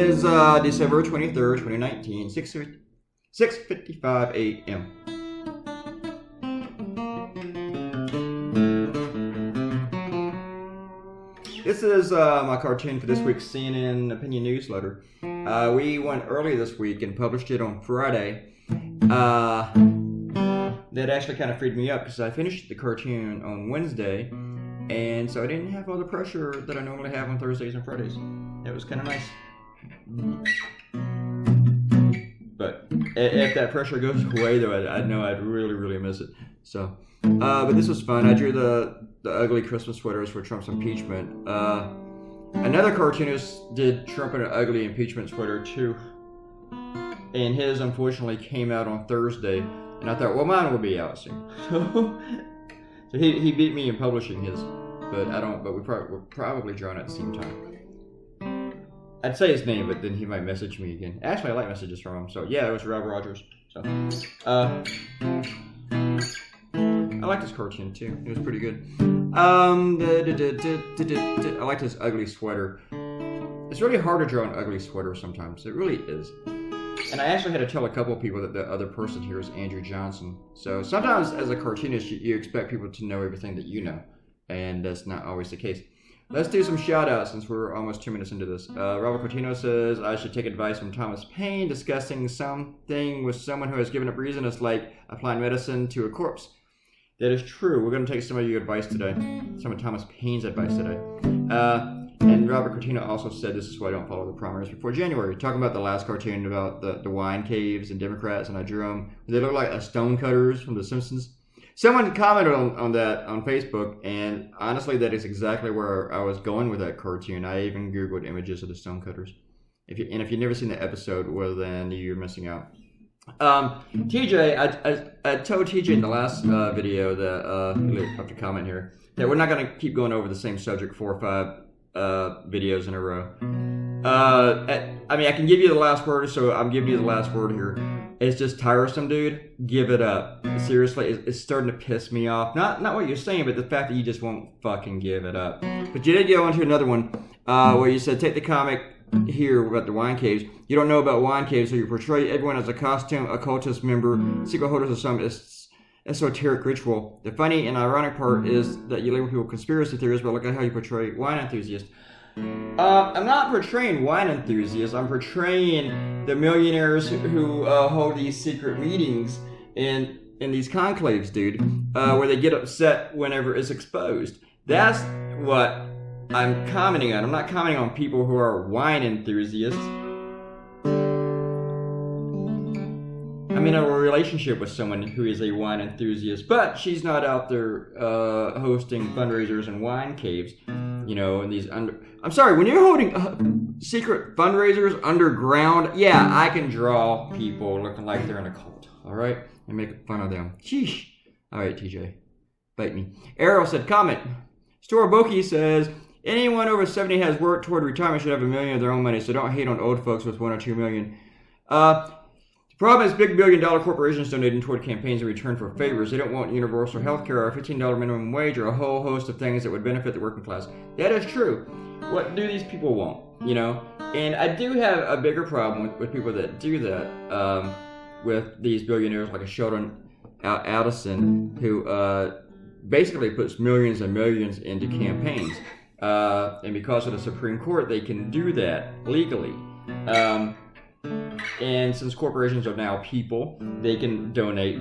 is December 23rd, 2019, 6:55 a.m. This is my cartoon for this week's CNN Opinion Newsletter. We went early this week and published it on Friday. That actually kind of freed me up because I finished the cartoon on Wednesday, and so I didn't have all the pressure that I normally have on Thursdays and Fridays. It was kind of nice. But if that pressure goes away, though, I know I'd really, really miss it. So, but this was fun. I drew the ugly Christmas sweaters for Trump's impeachment. Another cartoonist did Trump in an ugly impeachment sweater too, and his unfortunately came out on Thursday. And I thought, well, mine will be out soon. So he beat me in publishing his, but I don't. But we're probably drawing at the same time. I'd say his name, but then he might message me again. Actually, I like messages from him. So yeah, it was Rob Rogers. So I liked his cartoon too. It was pretty good. I liked his ugly sweater. It's really hard to draw an ugly sweater sometimes. It really is. And I actually had to tell a couple of people that the other person here is Andrew Johnson. So sometimes as a cartoonist, you expect people to know everything that you know. And that's not always the case. Let's do some shout outs since we're almost 2 minutes into this. Robert Cortino says, I should take advice from Thomas Paine. Discussing something with someone who has given up reason is like applying medicine to a corpse. That is true. We're going to take some of your advice today. Some of Thomas Paine's advice today. And Robert Cortino also said, this is why I don't follow the primaries before January. Talking about the last cartoon about the wine caves and Democrats, and I drew them. They look like stonecutters from The Simpsons. Someone commented on that on Facebook, and honestly, that is exactly where I was going with that cartoon. I even Googled images of the stonecutters. If you've never seen the episode, well, then you're missing out. TJ, I told TJ in the last video that, left a comment here, that we're not going to keep going over the same subject 4 or 5 videos in a row. I mean, I can give you the last word, so I'm giving you the last word here. It's just tiresome, dude. Give it up. Seriously, it's starting to piss me off. Not what you're saying, but the fact that you just won't fucking give it up. But you did go into another one where you said, take the comic here about the wine caves. You don't know about wine caves, so you portray everyone as a costume occultist member, secret holders of some esoteric ritual. The funny and ironic part is that you label people conspiracy theorists, but look at how you portray wine enthusiasts. I'm not portraying wine enthusiasts. I'm portraying the millionaires who hold these secret meetings in these conclaves, dude, where they get upset whenever it's exposed. That's what I'm commenting on. I'm not commenting on people who are wine enthusiasts. I'm in a relationship with someone who is a wine enthusiast, but she's not out there hosting fundraisers in wine caves, you know, in these I'm sorry, when you're holding secret fundraisers underground, yeah, I can draw people looking like they're in a cult, all right, and make fun of them. Sheesh. All right, TJ, bite me. Errol said, comment. Storaboki says, anyone over 70 has worked toward retirement should have $1 million of their own money, so don't hate on old folks with $1 or $2 million. The problem is big billion-dollar corporations donating toward campaigns in return for favors. They don't want universal health care or a $15 minimum wage or a whole host of things that would benefit the working class. That is true. What do these people want? You know? And I do have a bigger problem with people that do that, with these billionaires like a Sheldon Adelson, who basically puts millions and millions into campaigns. And because of the Supreme Court, they can do that legally. And since corporations are now people, they can donate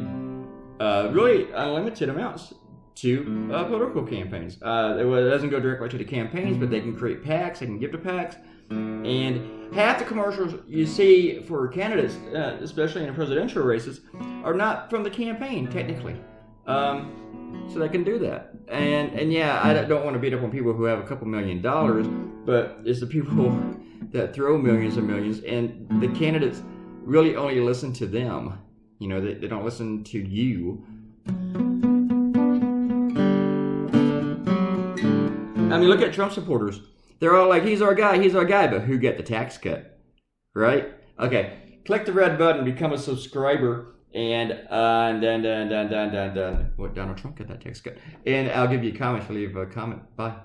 really unlimited amounts to political campaigns. It doesn't go directly to the campaigns, but they can create PACs, they can give to PACs. And half the commercials you see for candidates, especially in the presidential races, are not from the campaign, technically. So they can do that. And yeah, I don't want to beat up on people who have a couple $1 million, but it's the people that throw millions and millions, and the candidates really only listen to them. You know, they don't listen to you. I mean, look at Trump supporters. They're all like, he's our guy, but who got the tax cut? Right? Okay, click the red button, become a subscriber, and then what, Donald Trump got that tax cut. And I'll give you a comment if you leave a comment. Bye.